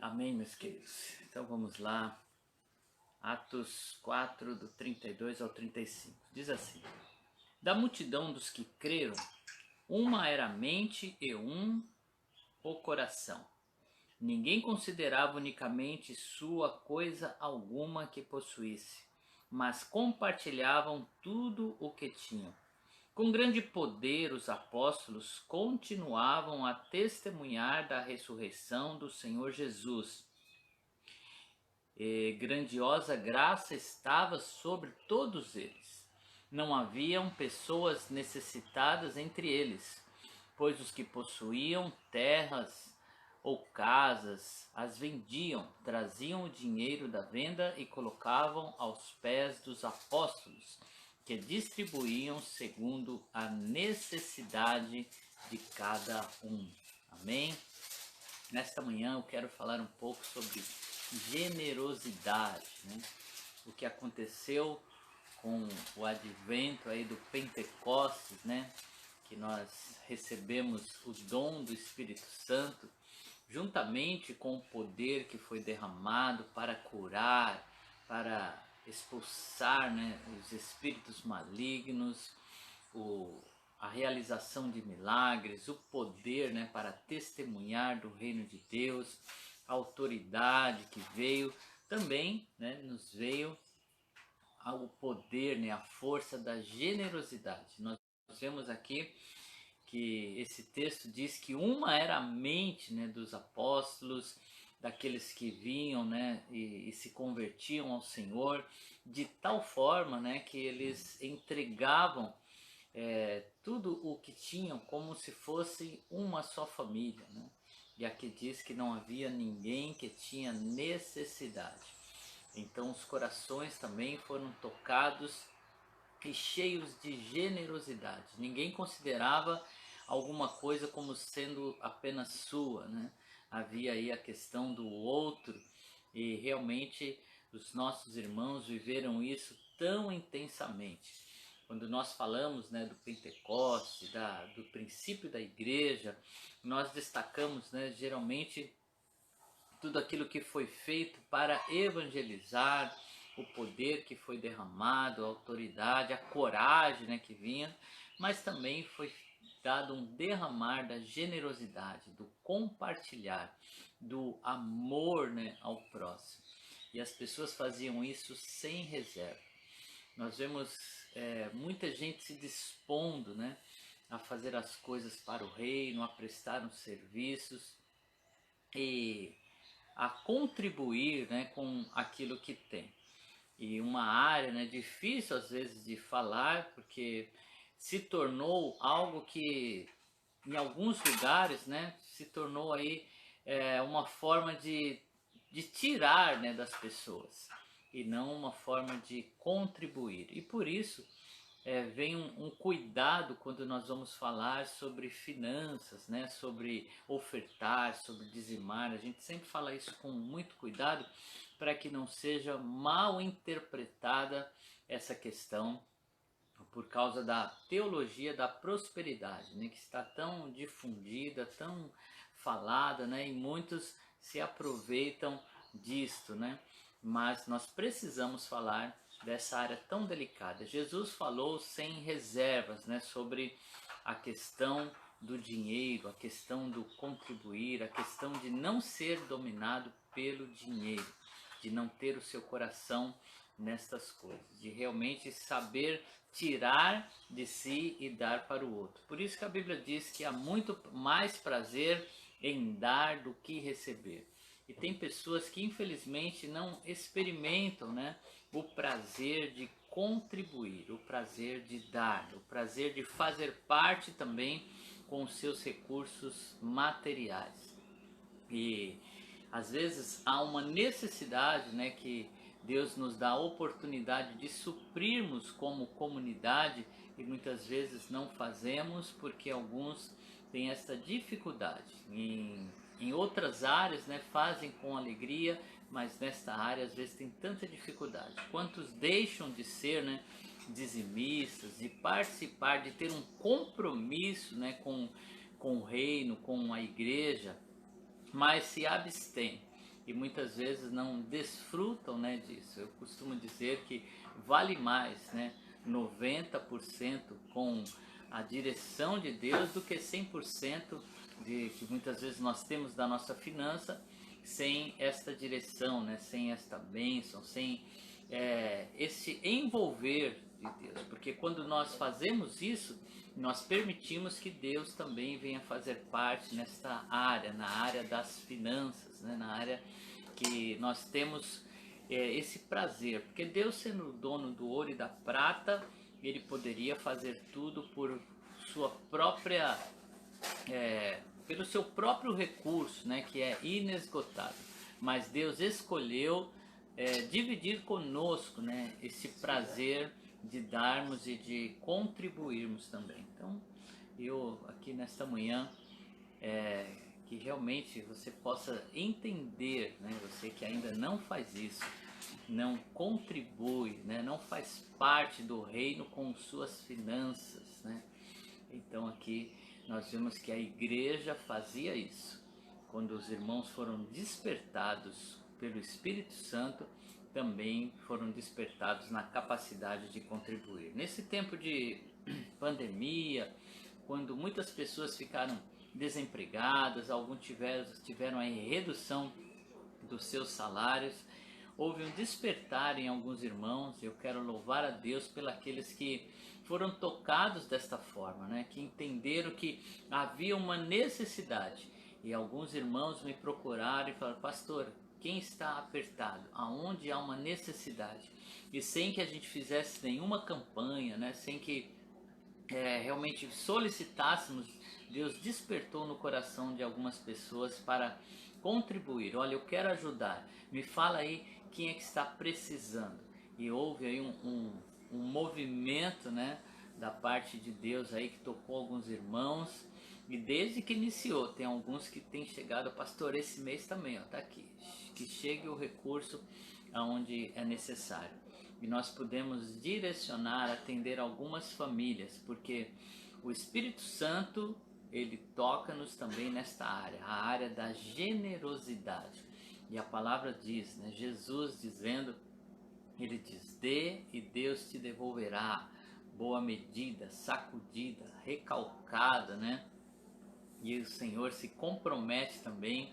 Amém, meus queridos. Então vamos lá. Atos 4, do 32 ao 35. Diz assim: Da multidão dos que creram, uma era a mente e um o coração. Ninguém considerava unicamente sua coisa alguma que possuísse, mas compartilhavam tudo o que tinham. Com grande poder, os apóstolos continuavam a testemunhar da ressurreição do Senhor Jesus. E grandiosa graça estava sobre todos eles. Não haviam pessoas necessitadas entre eles, pois os que possuíam terras ou casas as vendiam, traziam o dinheiro da venda e colocavam aos pés dos apóstolos, que distribuíam segundo a necessidade de cada um. Amém? Nesta manhã eu quero falar um pouco sobre generosidade, né? O que aconteceu com o advento aí do Pentecostes, né? Que nós recebemos o dom do Espírito Santo, juntamente com o poder que foi derramado para curar, para expulsar, né, os espíritos malignos, a realização de milagres, o poder, né, para testemunhar do reino de Deus, a autoridade que veio, também, né, nos veio o poder, né, a força da generosidade. Nós vemos aqui que esse texto diz que uma era a mente, né, dos apóstolos, daqueles que vinham, né, e se convertiam ao Senhor, de tal forma, né, que eles entregavam tudo o que tinham como se fosse uma só família, né? E aqui diz que não havia ninguém que tinha necessidade. Então os corações também foram tocados e cheios de generosidade. Ninguém considerava alguma coisa como sendo apenas sua, né? Havia aí a questão do outro e realmente os nossos irmãos viveram isso tão intensamente. Quando nós falamos, né, do Pentecoste, do princípio da igreja, nós destacamos, né, geralmente tudo aquilo que foi feito para evangelizar, o poder que foi derramado, a autoridade, a coragem, né, que vinha, mas também foi dado um derramar da generosidade, do compartilhar, do amor, né, ao próximo. E as pessoas faziam isso sem reserva. Nós vemos muita gente se dispondo, né, a fazer as coisas para o reino, a prestar os serviços e a contribuir, né, com aquilo que tem. E uma área, né, difícil às vezes de falar, porque se tornou algo que em alguns lugares, né, se tornou aí uma forma de tirar, né, das pessoas e não uma forma de contribuir. E por isso vem um cuidado quando nós vamos falar sobre finanças, né, sobre ofertar, sobre dizimar. A gente sempre fala isso com muito cuidado para que não seja mal interpretada essa questão por causa da teologia da prosperidade, né, que está tão difundida, tão falada, né, e muitos se aproveitam disto, né? Mas nós precisamos falar dessa área tão delicada. Jesus falou sem reservas, né, sobre a questão do dinheiro, a questão do contribuir, a questão de não ser dominado pelo dinheiro, de não ter o seu coração nestas coisas, de realmente saber tirar de si e dar para o outro. Por isso que a Bíblia diz que há muito mais prazer em dar do que receber. E tem pessoas que infelizmente não experimentam, né, o prazer de contribuir, o prazer de dar, o prazer de fazer parte também com os seus recursos materiais. E às vezes há uma necessidade, né, que Deus nos dá a oportunidade de suprirmos como comunidade e muitas vezes não fazemos porque alguns têm essa dificuldade. Em outras áreas, né, fazem com alegria, mas nesta área às vezes tem tanta dificuldade. Quantos deixam de ser, né, dizimistas, de participar, de ter um compromisso, né, com o reino, com a igreja, mas se abstêm e muitas vezes não desfrutam, né, disso. Eu costumo dizer que vale mais, né, 90% com a direção de Deus do que 100% de que muitas vezes nós temos da nossa finança sem esta direção, né, sem esta bênção, sem esse envolver de Deus. Porque quando nós fazemos isso, nós permitimos que Deus também venha fazer parte nesta área, na área das finanças, né? Na área que nós temos esse prazer. Porque Deus, sendo o dono do ouro e da prata, Ele poderia fazer tudo por sua própria, pelo seu próprio recurso, né? Que é inesgotável. Mas Deus escolheu dividir conosco, né? Esse prazer de darmos e de contribuirmos também. Então, eu aqui nesta manhã, que realmente você possa entender, né, você que ainda não faz isso, não contribui, né, não faz parte do reino com suas finanças, né? Então aqui nós vemos que a igreja fazia isso. Quando os irmãos foram despertados pelo Espírito Santo, também foram despertados na capacidade de contribuir. Nesse tempo de pandemia, quando muitas pessoas ficaram desempregadas, alguns tiveram a redução dos seus salários, houve um despertar em alguns irmãos. Eu quero louvar a Deus pelos que foram tocados desta forma, né? Que entenderam que havia uma necessidade. E alguns irmãos me procuraram e falaram: pastor, quem está apertado? Aonde há uma necessidade? E sem que a gente fizesse nenhuma campanha, né? Sem que realmente solicitássemos, Deus despertou no coração de algumas pessoas para contribuir. Olha, eu quero ajudar, me fala aí quem é que está precisando. E houve aí um movimento, né, da parte de Deus aí que tocou alguns irmãos. E desde que iniciou, tem alguns que têm chegado, pastor, esse mês também, ó, tá aqui, que chegue o recurso aonde é necessário. E nós podemos direcionar, atender algumas famílias, porque o Espírito Santo, ele toca-nos também nesta área, a área da generosidade. E a palavra diz, né, Jesus dizendo, ele diz: dê e Deus te devolverá, boa medida, sacudida, recalcada, né? E o Senhor se compromete também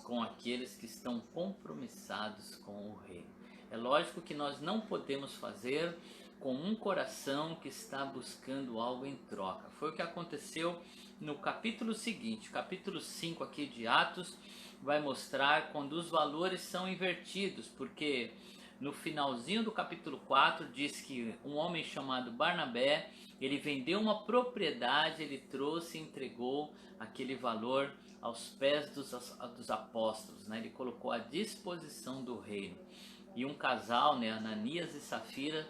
com aqueles que estão compromissados com o reino. É lógico que nós não podemos fazer com um coração que está buscando algo em troca. Foi o que aconteceu no capítulo seguinte, capítulo 5 aqui de Atos, vai mostrar quando os valores são invertidos, porque no finalzinho do capítulo 4 diz que um homem chamado Barnabé, ele vendeu uma propriedade, ele trouxe e entregou aquele valor aos pés dos apóstolos, né? Ele colocou à disposição do reino. E um casal, né, Ananias e Safira,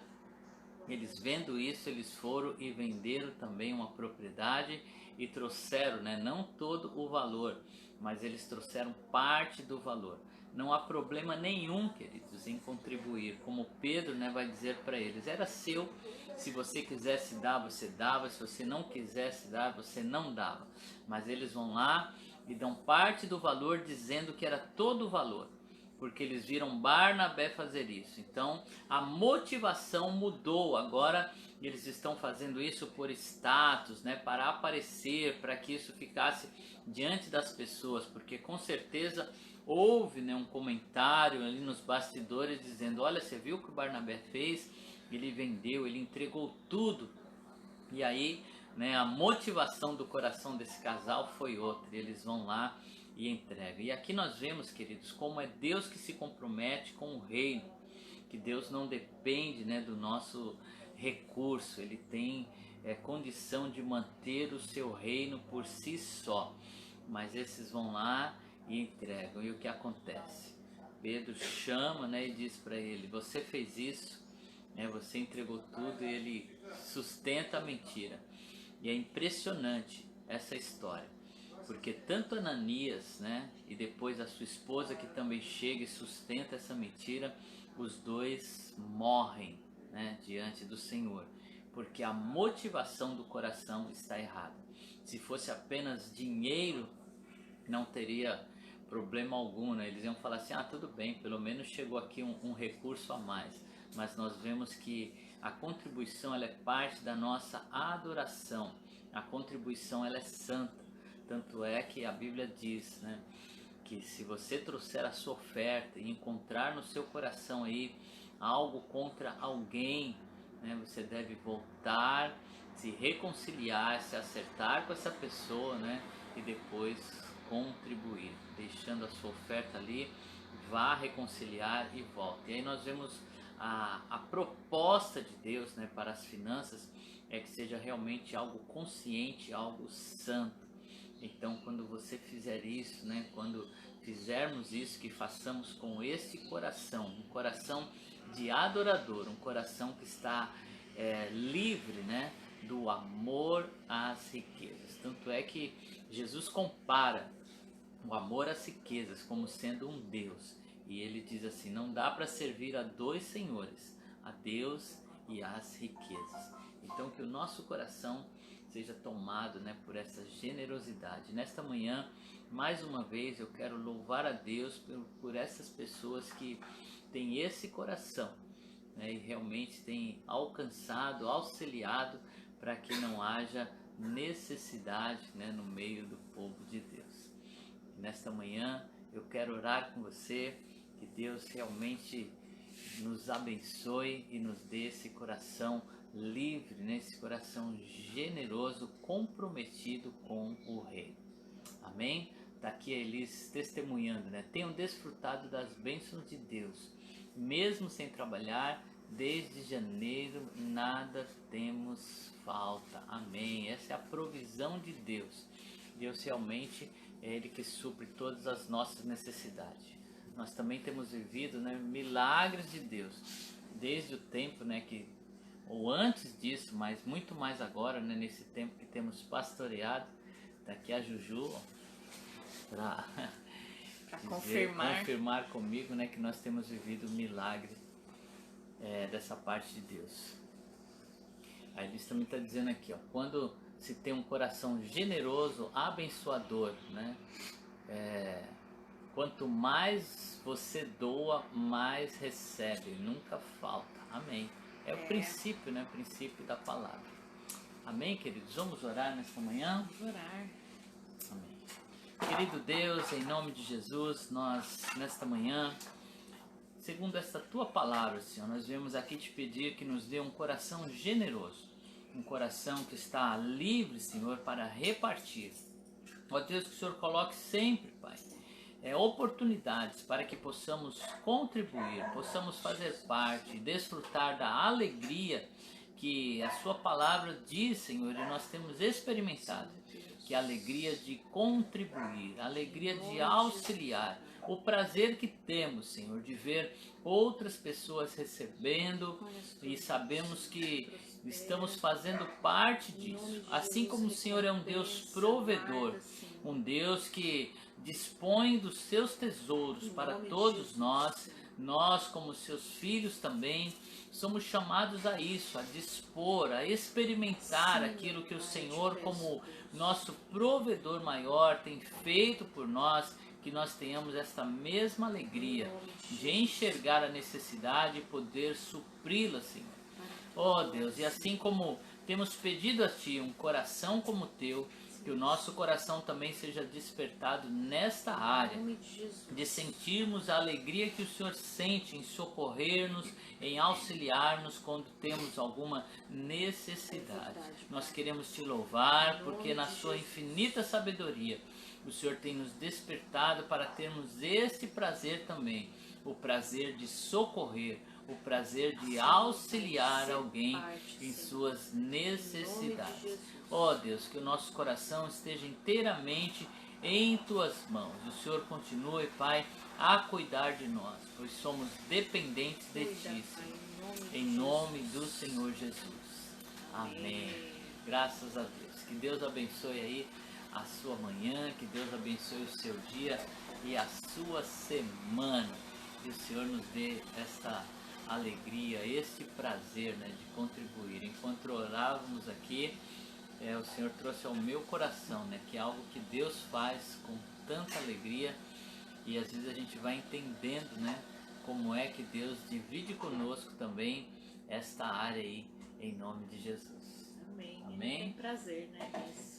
eles vendo isso, eles foram e venderam também uma propriedade e trouxeram, né, não todo o valor, mas eles trouxeram parte do valor. Não há problema nenhum, queridos, em contribuir. Como Pedro, né, vai dizer para eles, era seu, se você quisesse dar, você dava, se você não quisesse dar, você não dava. Mas eles vão lá e dão parte do valor, dizendo que era todo o valor, porque eles viram Barnabé fazer isso. Então a motivação mudou. Agora eles estão fazendo isso por status, né, para aparecer, para que isso ficasse diante das pessoas, porque com certeza houve, né, um comentário ali nos bastidores dizendo: olha, você viu o que o Barnabé fez? Ele vendeu, ele entregou tudo. E aí, né, a motivação do coração desse casal foi outra. Eles vão lá e entregam. E aqui nós vemos, queridos, como é Deus que se compromete com o reino, que Deus não depende, né, do nosso recurso. Ele tem condição de manter o seu reino por si só. Mas esses vão lá e entregam. E o que acontece? Pedro chama, né, e diz para ele: você fez isso, né, você entregou tudo. E ele sustenta a mentira. E é impressionante essa história, porque tanto Ananias, né, e depois a sua esposa, que também chega e sustenta essa mentira, os dois morrem, né, diante do Senhor, porque a motivação do coração está errada. Se fosse apenas dinheiro, não teria problema algum, né? Eles iam falar assim, ah, tudo bem, pelo menos chegou aqui um recurso a mais. Mas nós vemos que a contribuição ela é parte da nossa adoração. A contribuição ela é santa. Tanto é que a Bíblia diz, né, que se você trouxer a sua oferta e encontrar no seu coração aí algo contra alguém, né, você deve voltar, se reconciliar, se acertar com essa pessoa, né, e depois contribuir, deixando a sua oferta ali, vá reconciliar e volte. E aí nós vemos a proposta de Deus, né, para as finanças é que seja realmente algo consciente, algo santo. Então, quando você fizer isso, né, quando fizermos isso, que façamos com este coração, um coração de adorador, um coração que está livre, né, do amor às riquezas. Tanto é que Jesus compara o amor às riquezas como sendo um Deus. E ele diz assim, não dá para servir a dois senhores, a Deus e às riquezas. Então que o nosso coração seja tomado, né, por essa generosidade. Nesta manhã, mais uma vez, eu quero louvar a Deus por essas pessoas que têm esse coração, né, e realmente têm alcançado, auxiliado para que não haja necessidade, né, no meio do povo de Deus. Nesta manhã eu quero orar com você, que Deus realmente nos abençoe e nos dê esse coração livre, né? Esse coração generoso, comprometido com o Rei. Amém? Está aqui a Elis testemunhando, né? Tenham desfrutado das bênçãos de Deus, mesmo sem trabalhar, desde janeiro nada temos falta. Amém? Essa é a provisão de Deus. Deus realmente é Ele que supre todas as nossas necessidades. Nós também temos vivido, né, milagres de Deus, desde o tempo, né, que, ou antes disso, mas muito mais agora, né, nesse tempo que temos pastoreado. Está aqui a Juju para confirmar comigo, né, que nós temos vivido o milagre dessa parte de Deus. A Elis também está dizendo aqui, ó, quando se tem um coração generoso, abençoador, né, quanto mais você doa, mais recebe, nunca falta. Amém. É o princípio, né? O princípio da palavra. Amém, queridos? Vamos orar nesta manhã? Vamos orar. Amém. Querido Deus, em nome de Jesus, nós, nesta manhã, segundo esta Tua palavra, Senhor, nós viemos aqui te pedir que nos dê um coração generoso, um coração que está livre, Senhor, para repartir. Ó Deus, que o Senhor coloque sempre, Pai, oportunidades para que possamos contribuir, possamos fazer parte, desfrutar da alegria que a Sua palavra diz, Senhor, e nós temos experimentado, que é a alegria de contribuir, a alegria de auxiliar, o prazer que temos, Senhor, de ver outras pessoas recebendo e sabemos que estamos fazendo parte disso, assim como o Senhor é um Deus provedor, um Deus que dispõe dos seus tesouros para todos nós. Nós, como seus filhos também, somos chamados a isso, a dispor, a experimentar aquilo que o Senhor, como nosso provedor maior, tem feito por nós, que nós tenhamos esta mesma alegria de enxergar a necessidade e poder supri-la, Senhor. Oh Deus, e assim como temos pedido a Ti um coração como o Teu, que o nosso coração também seja despertado nesta área, de sentirmos a alegria que o Senhor sente em socorrer-nos, em auxiliar-nos quando temos alguma necessidade. Nós queremos Te louvar, porque na Sua infinita sabedoria, o Senhor tem nos despertado para termos este prazer também, o prazer de socorrer, o prazer de auxiliar alguém em suas necessidades. Ó Deus, que o nosso coração esteja inteiramente em Tuas mãos. O Senhor continue, Pai, a cuidar de nós, pois somos dependentes de Ti, Senhor. Em nome do Senhor Jesus. Amém. Graças a Deus. Que Deus abençoe aí a sua manhã, que Deus abençoe o seu dia e a sua semana. Que o Senhor nos dê esta alegria, este prazer, né, de contribuir. Enquanto orávamos aqui, o Senhor trouxe ao meu coração, né, que é algo que Deus faz com tanta alegria, e às vezes a gente vai entendendo, né, como é que Deus divide conosco também esta área aí, em nome de Jesus. Amém. Amém? Ele tem prazer, né, nisso.